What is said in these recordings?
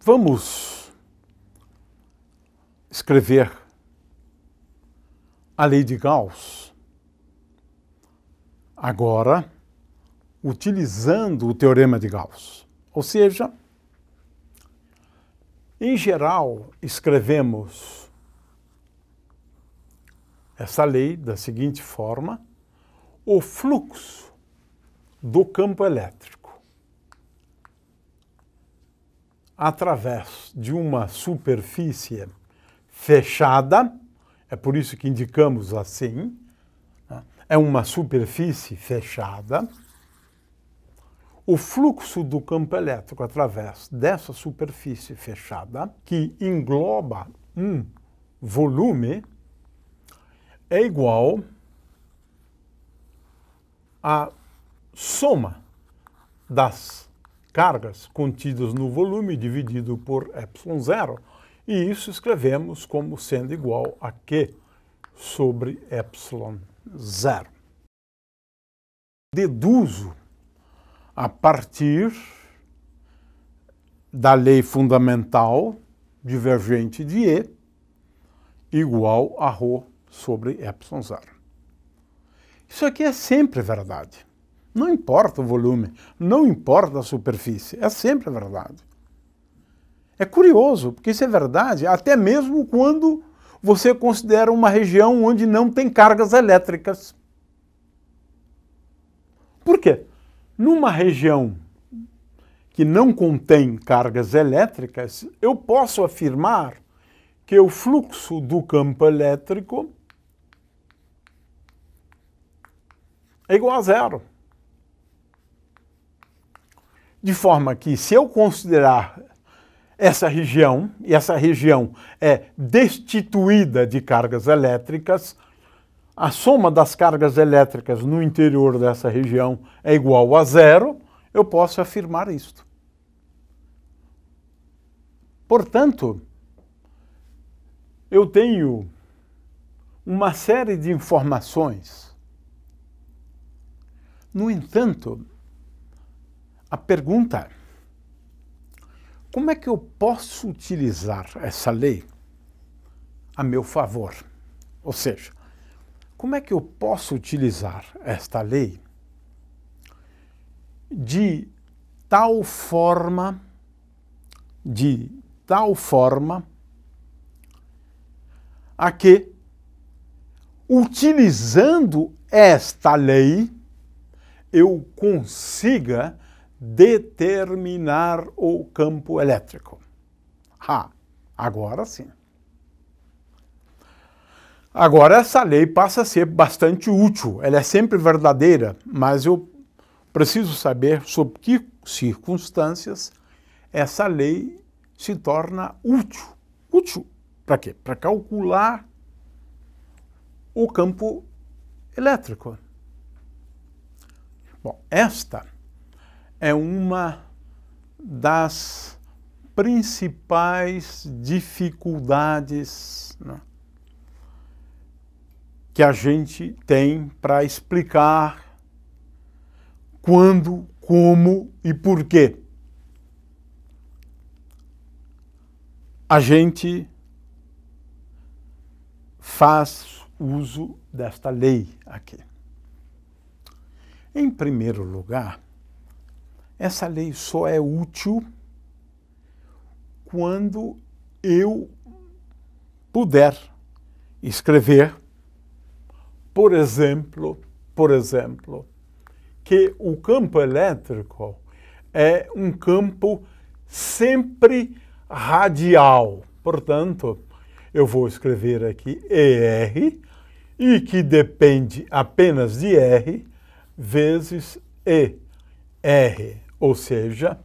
Vamos escrever a lei de Gauss agora utilizando o teorema de Gauss. Ou seja, em geral, escrevemos essa lei da seguinte forma: o fluxo do campo elétrico através de uma superfície fechada, é por isso que indicamos assim, né? É uma superfície fechada. O fluxo do campo elétrico através dessa superfície fechada, que engloba um volume, é igual à soma das cargas contidas no volume dividido por ε0, e isso escrevemos como sendo igual a Q sobre ε0. Deduzo a partir da lei fundamental divergente de E igual a ρ sobre ε0. Isso aqui é sempre verdade. Não importa o volume, não importa a superfície, é sempre verdade. É curioso, porque isso é verdade até mesmo quando você considera uma região onde não tem cargas elétricas. Por quê? Numa região que não contém cargas elétricas, eu posso afirmar que o fluxo do campo elétrico é igual a zero. De forma que, se eu considerar essa região, e essa região é destituída de cargas elétricas, a soma das cargas elétricas no interior dessa região é igual a zero, eu posso afirmar isto. Portanto, eu tenho uma série de informações. No entanto, a pergunta é: como é que eu posso utilizar essa lei a meu favor? Ou seja, como é que eu posso utilizar esta lei de tal forma a que, utilizando esta lei, eu consiga determinar o campo elétrico? Agora sim. Agora essa lei passa a ser bastante útil. Ela é sempre verdadeira, mas eu preciso saber sob que circunstâncias essa lei se torna útil. Útil para quê? Para calcular o campo elétrico. Bom, esta é uma das principais dificuldades, né, que a gente tem para explicar quando, como e por quê a gente faz uso desta lei aqui. Em primeiro lugar, essa lei só é útil quando eu puder escrever, por exemplo, que o campo elétrico é um campo sempre radial. Portanto, eu vou escrever aqui ER, e que depende apenas de R vezes ER, ou seja,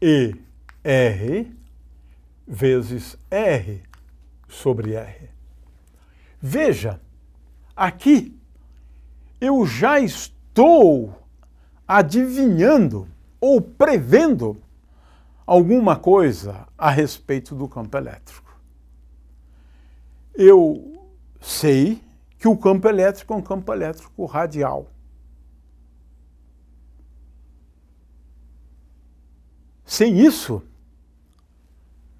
ER vezes R sobre R. Veja, aqui eu já estou adivinhando ou prevendo alguma coisa a respeito do campo elétrico. Eu sei que o campo elétrico é um campo elétrico radial. Sem isso,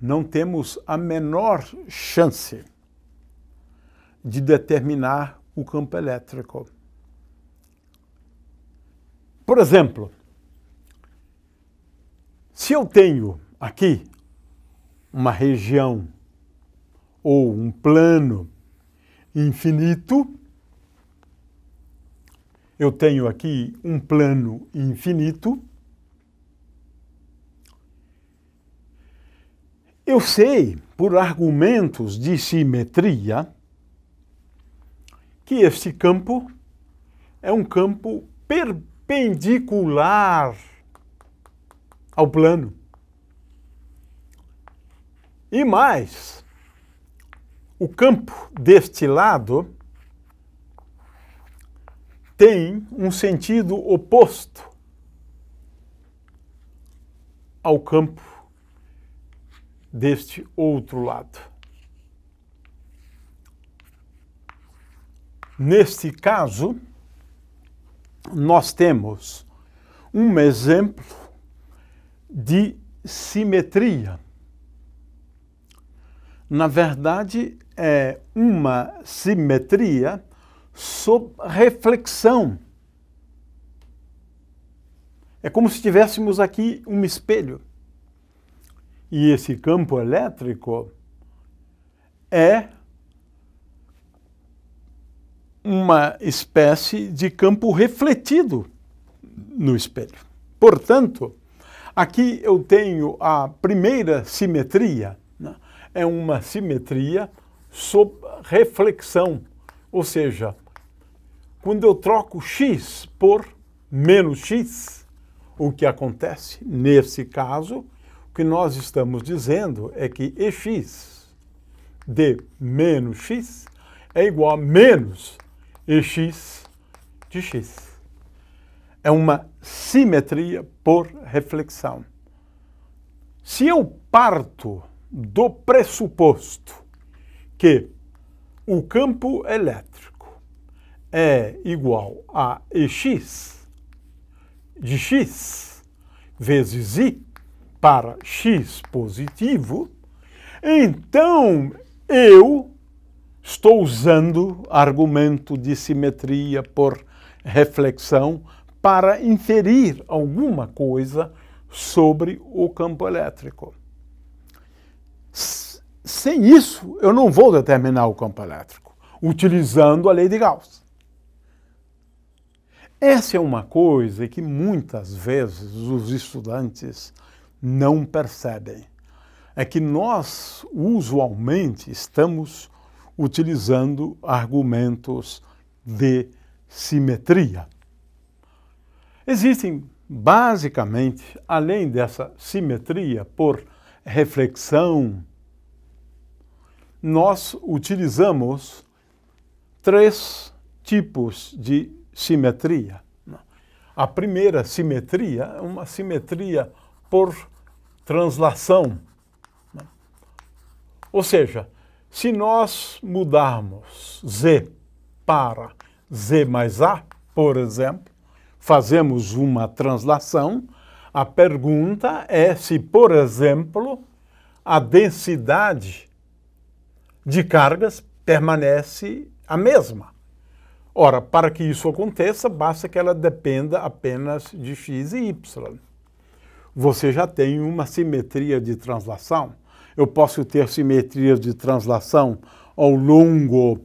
não temos a menor chance de determinar o campo elétrico. Por exemplo, se eu tenho aqui uma região ou um plano infinito, eu tenho aqui um plano infinito, eu sei, por argumentos de simetria, que este campo é um campo perpendicular ao plano. E mais, o campo deste lado tem um sentido oposto ao campo deste outro lado. Neste caso, nós temos um exemplo de simetria. Na verdade, é uma simetria sob reflexão. É como se tivéssemos aqui um espelho. E esse campo elétrico é uma espécie de campo refletido no espelho. Portanto, aqui eu tenho a primeira simetria, né? É uma simetria sob reflexão, ou seja, quando eu troco x por menos x, o que acontece nesse caso, o que nós estamos dizendo é que ex de menos x é igual a menos ex de x. É uma simetria por reflexão. Se eu parto do pressuposto que o campo elétrico é igual a ex de x vezes i para x positivo, então eu estou usando argumento de simetria por reflexão para inferir alguma coisa sobre o campo elétrico. Sem isso, eu não vou determinar o campo elétrico, utilizando a lei de Gauss. Essa é uma coisa que muitas vezes os estudantes não percebem. É que nós, usualmente, estamos utilizando argumentos de simetria. Existem, basicamente, além dessa simetria por reflexão, nós utilizamos 3 tipos de simetria. A primeira simetria é uma simetria por translação. Ou seja, se nós mudarmos z para z mais a, por exemplo, fazemos uma translação, a pergunta é se, por exemplo, a densidade de cargas permanece a mesma. Ora, para que isso aconteça, basta que ela dependa apenas de x e y. Você já tem uma simetria de translação. Eu posso ter simetria de translação ao longo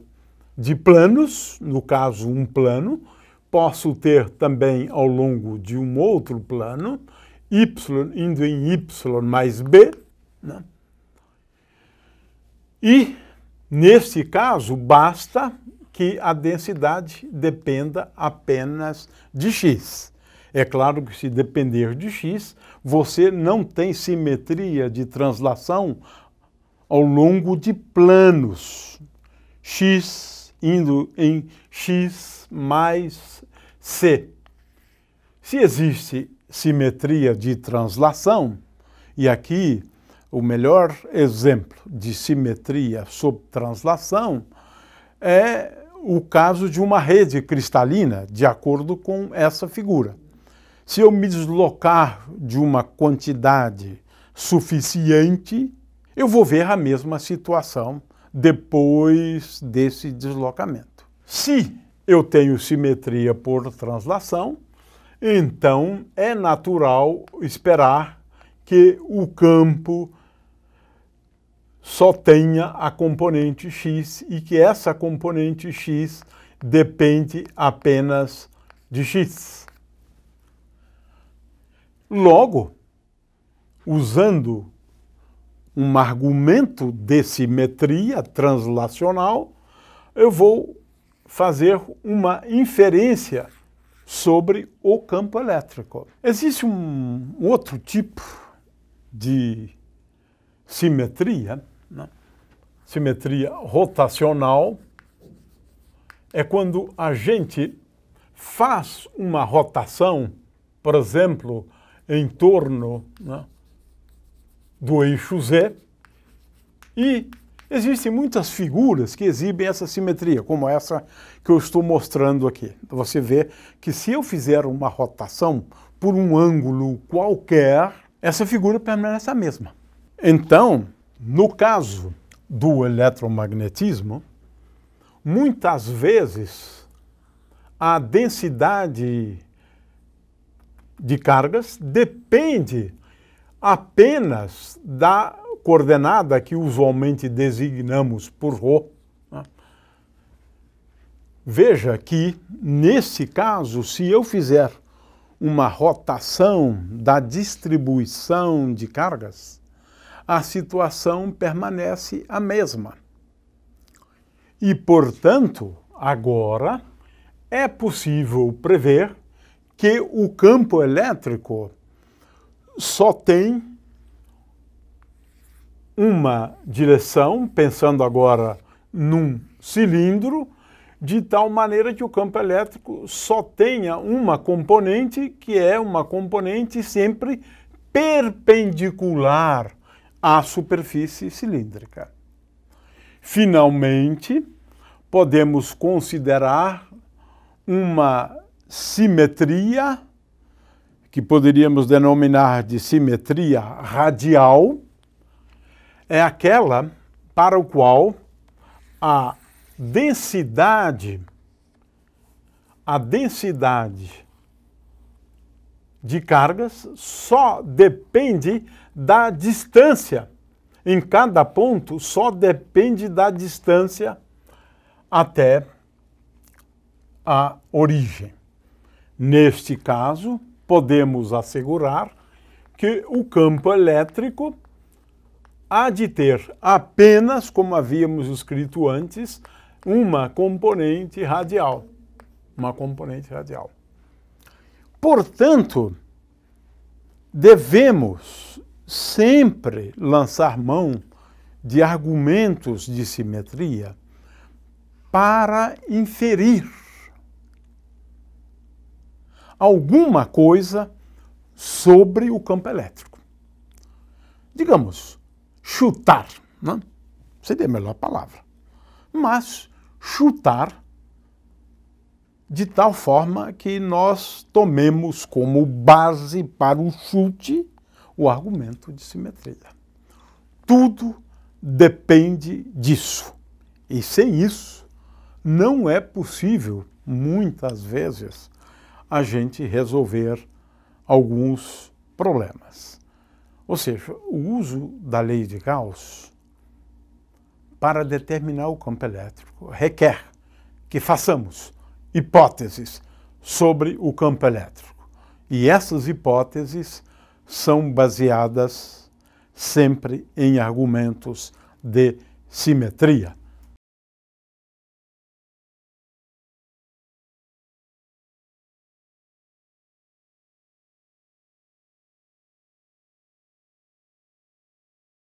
de planos, no caso um plano, posso ter também ao longo de um outro plano, y indo em y mais b, né? E, nesse caso, basta que a densidade dependa apenas de x. É claro que se depender de x, você não tem simetria de translação ao longo de planos. X indo em x mais c. Se existe simetria de translação, e aqui o melhor exemplo de simetria sob translação é o caso de uma rede cristalina, de acordo com essa figura. Se eu me deslocar de uma quantidade suficiente, eu vou ver a mesma situação depois desse deslocamento. Se eu tenho simetria por translação, então é natural esperar que o campo só tenha a componente x e que essa componente x depende apenas de x. Logo, usando um argumento de simetria translacional, eu vou fazer uma inferência sobre o campo elétrico. Existe um outro tipo de simetria, né? Simetria rotacional, é quando a gente faz uma rotação, por exemplo, em torno, né, do eixo Z, e existem muitas figuras que exibem essa simetria, como essa que eu estou mostrando aqui. Você vê que se eu fizer uma rotação por um ângulo qualquer, essa figura permanece a mesma. Então, no caso do eletromagnetismo, muitas vezes a densidade de cargas depende apenas da coordenada que usualmente designamos por ρ. Veja que, nesse caso, se eu fizer uma rotação da distribuição de cargas, a situação permanece a mesma. E, portanto, agora é possível prever que o campo elétrico só tem uma direção, pensando agora num cilindro, de tal maneira que o campo elétrico só tenha uma componente, que é uma componente sempre perpendicular à superfície cilíndrica. Finalmente, podemos considerar uma simetria, que poderíamos denominar de simetria radial, é aquela para o qual a densidade de cargas só depende da distância. Em cada ponto, só depende da distância até a origem. Neste caso, podemos assegurar que o campo elétrico há de ter apenas, como havíamos escrito antes, uma componente radial. Uma componente radial. Portanto, devemos sempre lançar mão de argumentos de simetria para inferir alguma coisa sobre o campo elétrico. Digamos, chutar, não? Seria a melhor palavra. Mas chutar de tal forma que nós tomemos como base para o chute o argumento de simetria. Tudo depende disso. E sem isso, não é possível, muitas vezes, a gente resolver alguns problemas. Ou seja, o uso da lei de Gauss para determinar o campo elétrico requer que façamos hipóteses sobre o campo elétrico. E essas hipóteses são baseadas sempre em argumentos de simetria.